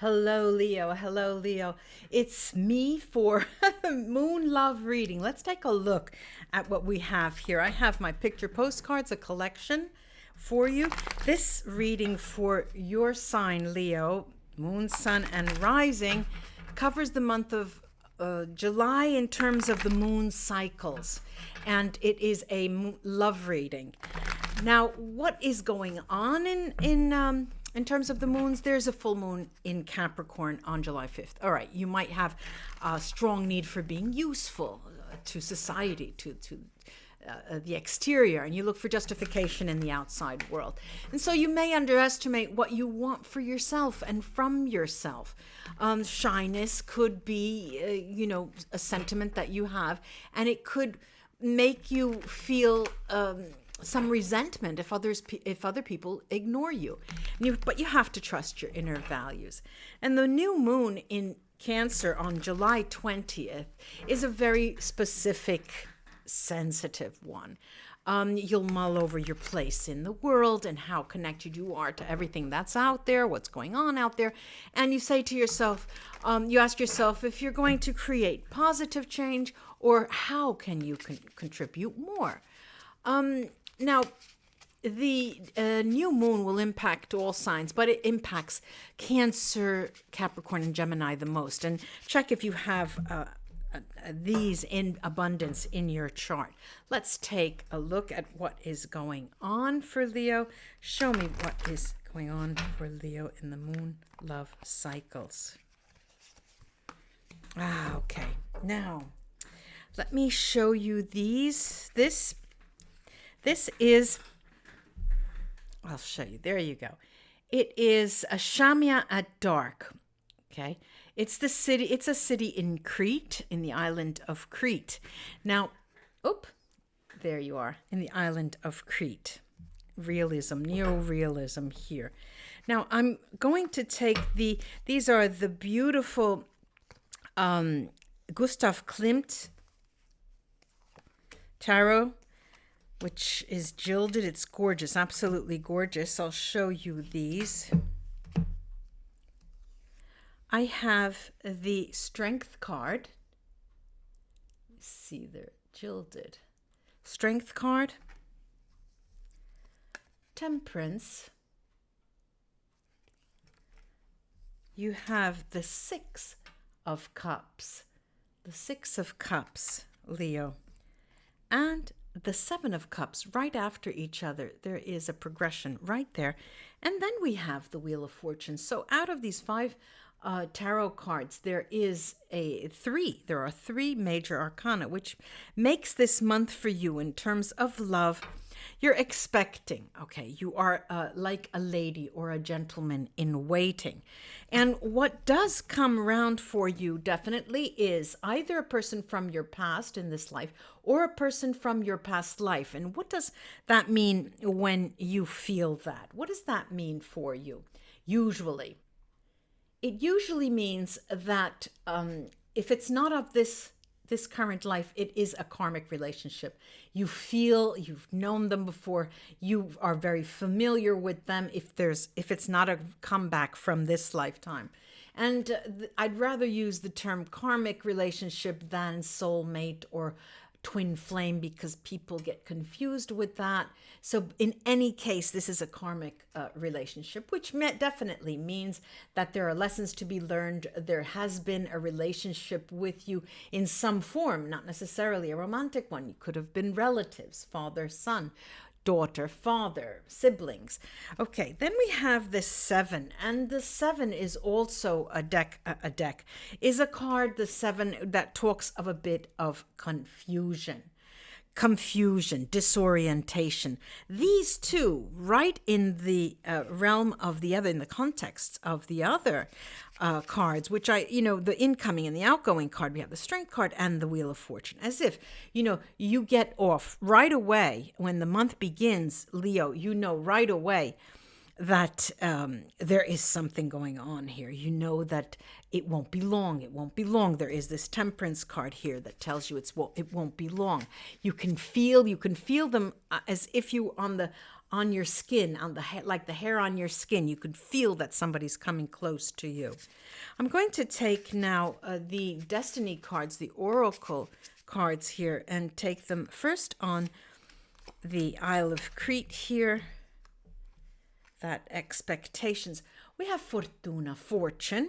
Hello, Leo. Hello, Leo. It's me for Moon Love reading. Let's take a look at what we have here. I have my picture postcards, a collection for you. This reading for your sign, Leo, Moon, Sun, and Rising, covers the month of July in terms of the moon cycles, and it is a love reading. Now, what is going on in terms of the moons? There's a full moon in Capricorn on July 5th. All right, you might have a strong need for being useful to society, to the exterior, and you look for justification in the outside world. And so you may underestimate what you want for yourself and from yourself. Shyness could be, a sentiment that you have, and it could make you feel some resentment if other people ignore you. But you have to trust your inner values. And the new moon in Cancer on July 20th is a very specific, sensitive one. You'll mull over your place in the world and how connected you are to everything that's out there, what's going on out there. And you say to yourself, you ask yourself if you're going to create positive change or how can you contribute more. Now, the new moon will impact all signs, but it impacts Cancer, Capricorn, and Gemini the most. And check if you have these in abundance in your chart. Let's take a look at what is going on for Leo. Show me what is going on for Leo in the moon love cycles. Okay. Now, let me show you these. This is, I'll show you. There you go. It is a Shamia at dark. Okay. It's a city in Crete, in the island of Crete. Now, there you are, in the island of Crete. Realism, neo-realism here. Now, I'm going to take these are the beautiful Gustav Klimt tarot, which is gilded. It's gorgeous, absolutely gorgeous. I'll show you these. I have the Strength card. See, they're gilded. Strength card. Temperance. You have the Six of Cups. The Six of Cups, Leo. And the Seven of Cups right after each other. There is a progression right there. And then we have the Wheel of Fortune. So out of these five tarot cards, there are three major arcana, which makes this month for you in terms of love. You're expecting, you are like a lady or a gentleman in waiting. And what does come around for you definitely is either a person from your past in this life or a person from your past life. And what does that mean when you feel that? What does that mean for you? Usually, it usually means that if it's not of this current life, it is a karmic relationship. You feel you've known them before. You are very familiar with them. If it's not a comeback from this lifetime, and I'd rather use the term karmic relationship than soulmate or twin flame because people get confused with that. So in any case, this is a karmic relationship, which definitely means that there are lessons to be learned. There has been a relationship with you in some form, not necessarily a romantic one. You could have been relatives, father, son, daughter, father, siblings. Okay, then we have the Seven, and the Seven is also a deck is a card, the Seven, that talks of a bit of confusion, disorientation. These two, right in the realm of the other, in the context of the other cards, which the incoming and the outgoing card, we have the Strength card and the Wheel of Fortune. As if, you get off right away when the month begins, Leo, right away that there is something going on here. You know that it won't be long. It won't be long. There is this Temperance card here that tells you it won't be long. You can feel them as if you on on your skin, on the like the hair on your skin. You could feel that somebody's coming close to you. I'm going to take now the Destiny cards, the Oracle cards here, and take them first on the Isle of Crete here. That expectations. We have Fortuna, fortune.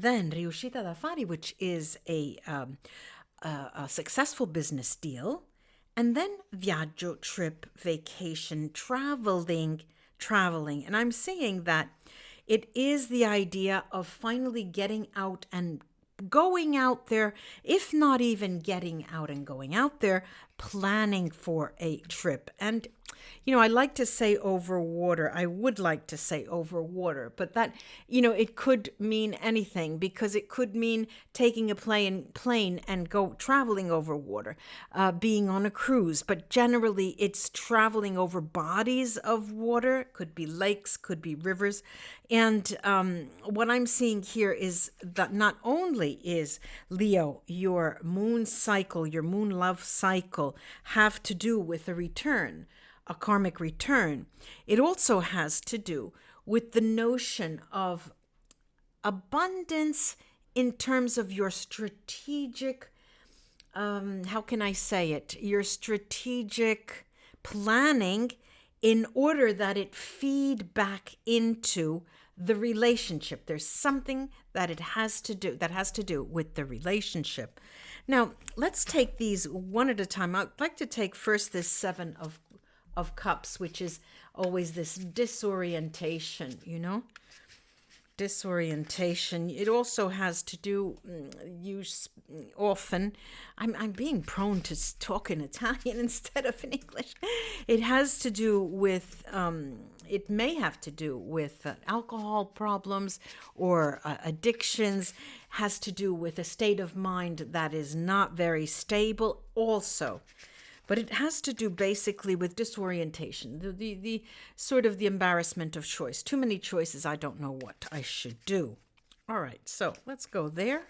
Then Riuscita d'affari, which is a successful business deal. And then viaggio, trip, vacation, traveling. And I'm saying that it is the idea of finally getting out and going out there, if not even getting out and going out there, planning for a trip. And, I like to say over water. I would like to say over water, but that, it could mean anything, because it could mean taking a plane and go traveling over water, being on a cruise. But generally, it's traveling over bodies of water. Could be lakes, could be rivers. And what I'm seeing here is that not only is, Leo, your moon cycle, your moon love cycle, have to do with a return, a karmic return. It also has to do with the notion of abundance in terms of your strategic, how can I say it? Your strategic planning, in order that it feed back into the relationship. There's something that has to do with the relationship. Now, let's take these one at a time. I'd like to take first this Seven of Cups, which is always this disorientation, disorientation. It also has to do, often, I'm being prone to talk in Italian instead of in English. It has to do with, it may have to do with alcohol problems or addictions, has to do with a state of mind that is not very stable also. But it has to do basically with disorientation, the sort of the embarrassment of choice. Too many choices, I don't know what I should do. All right, so let's go there.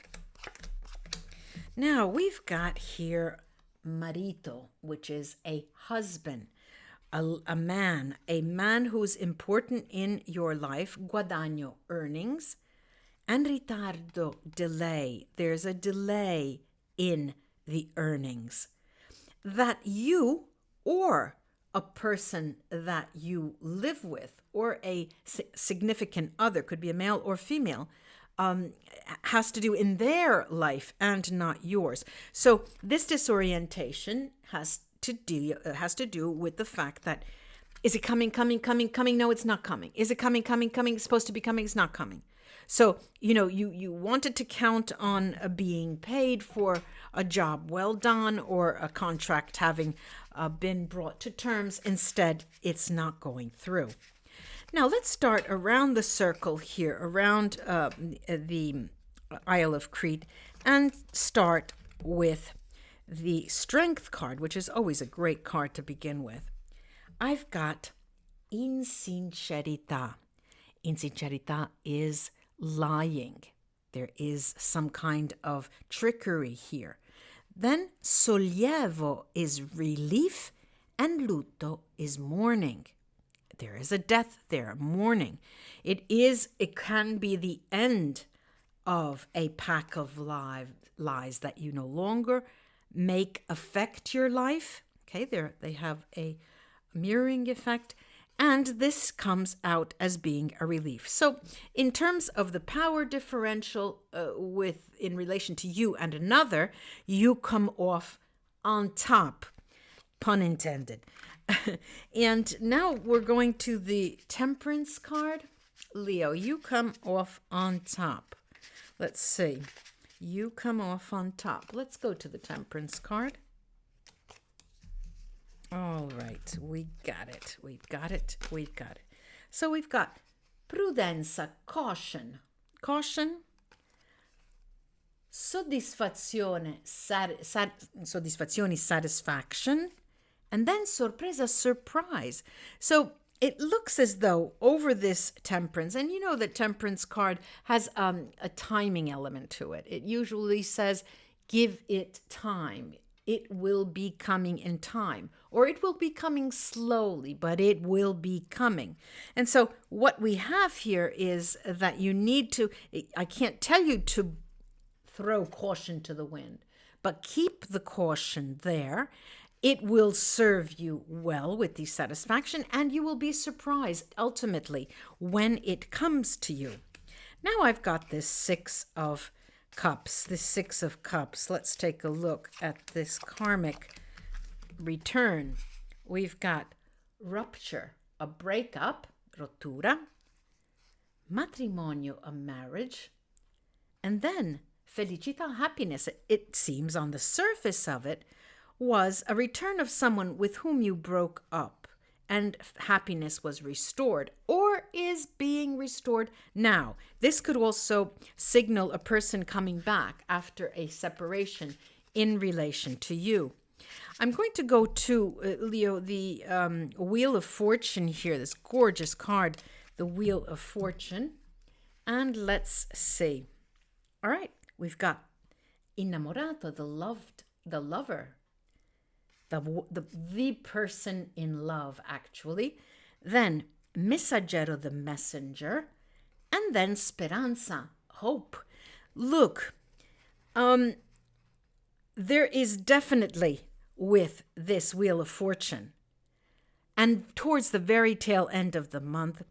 Now we've got here marito, which is a husband, a man who's important in your life, guadagno, earnings, and ritardo, delay. There's a delay in the earnings. That you or a person that you live with or a significant other, could be a male or female, has to do in their life and not yours. So this disorientation has to do with the fact that, is it coming? No, it's not coming. Is it coming? It's supposed to be coming. It's not coming. So, you wanted to count on being paid for a job well done or a contract having been brought to terms. Instead, it's not going through. Now, let's start around the circle here, around the Isle of Crete, and start with the Strength card, which is always a great card to begin with. I've got insincerità. Insincerità is lying. There is some kind of trickery here. Then sollievo is relief and lutto is mourning. There is a death there, mourning. It can be the end of a pack of lies that you no longer make affect your life. Okay, they have a mirroring effect. And this comes out as being a relief. So in terms of the power differential in relation to you and another, you come off on top, pun intended. And now we're going to the Temperance card. Leo, you come off on top. Let's see. You come off on top. Let's go to the Temperance card. All right, we got it. We've got it. So we've got prudenza, caution, soddisfazione, satisfaction, and then sorpresa, surprise. So it looks as though over this Temperance, and the Temperance card has a timing element to it. It usually says, give it time. It will be coming in time, or it will be coming slowly, but it will be coming. And so what we have here is that you need to, I can't tell you to throw caution to the wind, but keep the caution there. It will serve you well with dissatisfaction, and you will be surprised ultimately when it comes to you. Now I've got this Six of Cups. Let's take a look at this karmic return. We've got rupture, a breakup, rottura, matrimonio, a marriage, and then felicità, happiness. It seems on the surface of it was a return of someone with whom you broke up, and happiness was restored or is being restored now. This could also signal a person coming back after a separation in relation to you. I'm going to go to, Leo, the Wheel of Fortune here, this gorgeous card, the Wheel of Fortune. And let's see. All right, we've got innamorato, the lover, the person in love, actually. Then messaggero, the messenger. And then speranza, hope. Look, there is definitely with this Wheel of Fortune, and towards the very tail end of the month,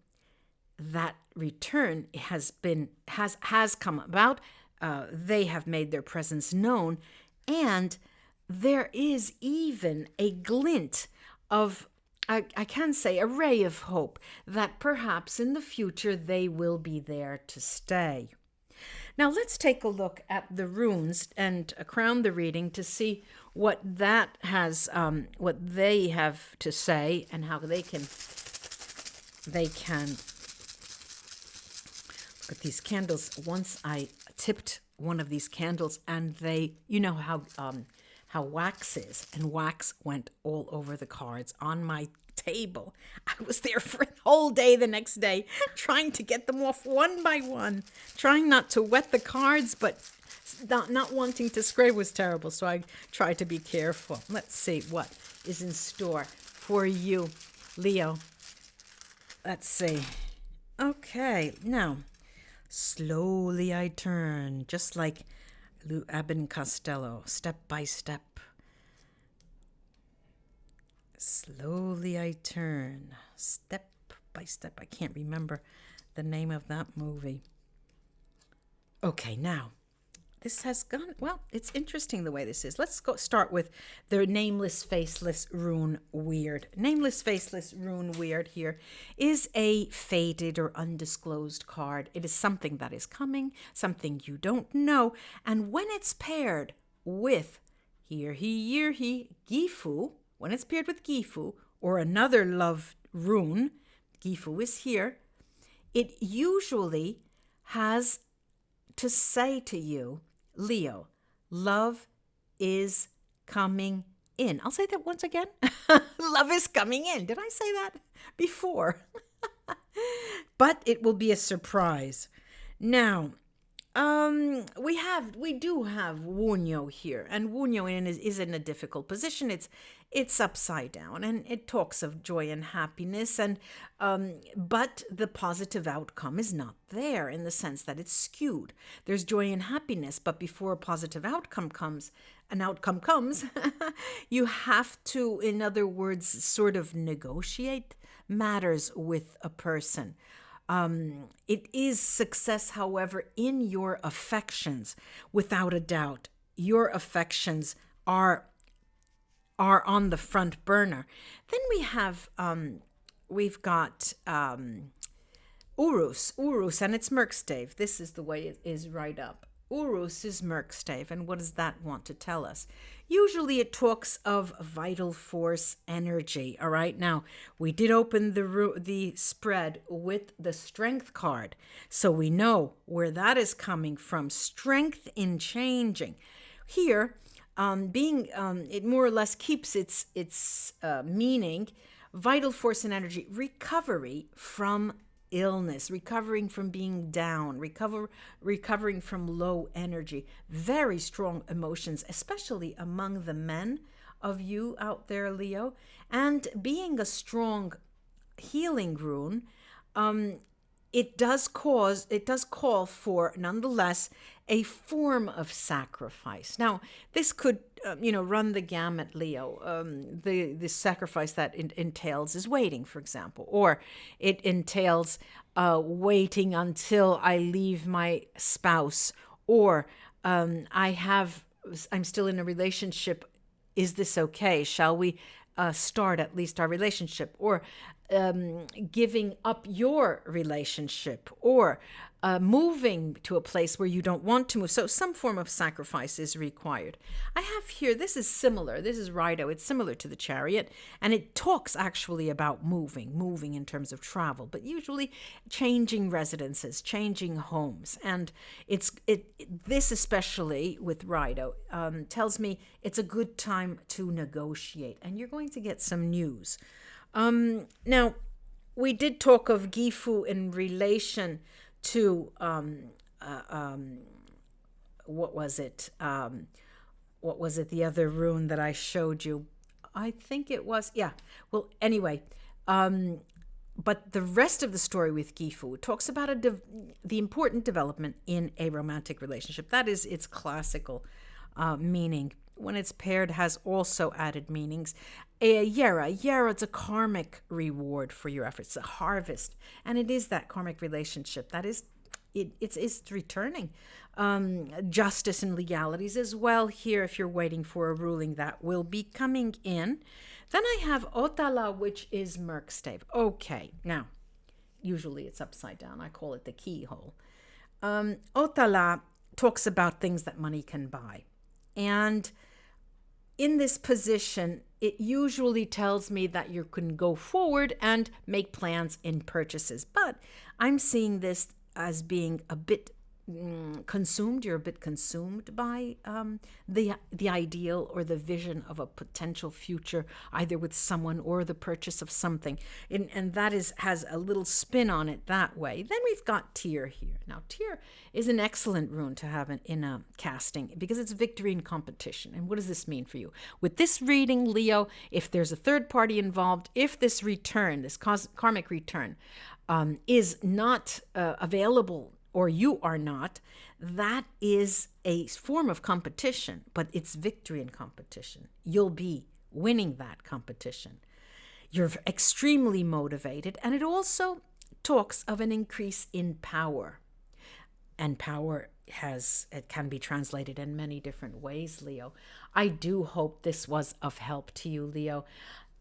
that return has come about. They have made their presence known, and there is even a glint of, I can say, a ray of hope that perhaps in the future they will be there to stay. Now let's take a look at the runes and crown the reading to see what that has, what they have to say, and how they can look at these candles. Once I tipped one of these candles, and they, you know how wax is, and wax went all over the cards on my table. I was there for the whole day the next day, trying to get them off one by one, trying not to wet the cards, but not wanting to spray was terrible, so I tried to be careful. Let's see what is in store for you, Leo. Let's see. Okay, now, slowly I turn, just like Abbott and Costello, step by step. Slowly I turn, step by step. I can't remember the name of that movie. Okay, now, this has gone, well, it's interesting the way this is. Let's start with the Nameless, Faceless Rune Weird. Nameless, Faceless Rune Weird here is a faded or undisclosed card. It is something that is coming, something you don't know. And when it's paired with Gifu, when it's paired with Gifu or another love rune, Gifu is here, it usually has to say to you, Leo, love is coming in. I'll say that once again. Love is coming in. Did I say that before? But it will be a surprise. Now, we do have Wunyo here, and Wunyo is in a difficult position. It's upside down, and it talks of joy and happiness, and but the positive outcome is not there in the sense that it's skewed. There's joy and happiness, but before a positive outcome comes, you have to, in other words, sort of negotiate matters with a person. It is success, however, in your affections, without a doubt. Your affections are on the front burner. Then we've got Urus, and it's Merkstave. This is the way it is right up. Urus is Merkstave, and what does that want to tell us? Usually it talks of vital force energy, all right? Now, we did open the spread with the Strength card, so we know where that is coming from. Strength in changing. Here, it more or less keeps its meaning, vital force and energy, recovery from illness, recovering from being down, recovering from low energy. Very strong emotions, especially among the men of you out there, Leo. And being a strong healing rune, it does call for, nonetheless, a form of sacrifice. Now, this could, run the gamut, Leo. The sacrifice that entails is waiting, for example, or it entails waiting until I leave my spouse, or I'm still in a relationship. Is this okay? Shall we start at least our relationship? Or giving up your relationship, or moving to a place where you don't want to move. So some form of sacrifice is required. I have here, this is similar. This is Rido. It's similar to the Chariot, and it talks actually about moving in terms of travel, but usually changing residences, changing homes. And this especially with Rido tells me it's a good time to negotiate, and you're going to get some news. Now, we did talk of Gifu in relation to, what was it? What was it, the other rune that I showed you? I think it was, yeah. Well, anyway, but the rest of the story with Gifu talks about the important development in a romantic relationship. That is its classical meaning. When it's paired, has also added meanings. Yera, it's a karmic reward for your efforts, a harvest, and it is that karmic relationship that is, it's returning. Justice and legalities as well here, if you're waiting for a ruling that will be coming in. Then I have Otala, which is Merkstave. Okay, now, usually it's upside down. I call it the keyhole. Otala talks about things that money can buy. And in this position, it usually tells me that you can go forward and make plans in purchases. But I'm seeing this as being a bit consumed. You're a bit consumed by the ideal or the vision of a potential future, either with someone or the purchase of something, and that has a little spin on it that way. Then we've got Tyr here. Now, Tyr is an excellent rune to have in a casting because it's victory in competition. And what does this mean for you? With this reading, Leo, if there's a third party involved, if this return, this karmic return, is not available, or you are not, that is a form of competition, but it's victory in competition. You'll be winning that competition. You're extremely motivated, and it also talks of an increase in power. And power it can be translated in many different ways, Leo. I do hope this was of help to you, Leo.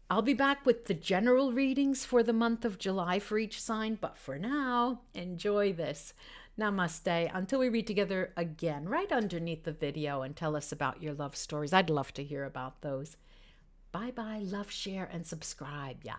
I'll be back with the general readings for the month of July for each sign, but for now, enjoy this. Namaste. Until we read together again, right underneath the video, and tell us about your love stories. I'd love to hear about those. Bye-bye. Love, share, and subscribe. Yeah.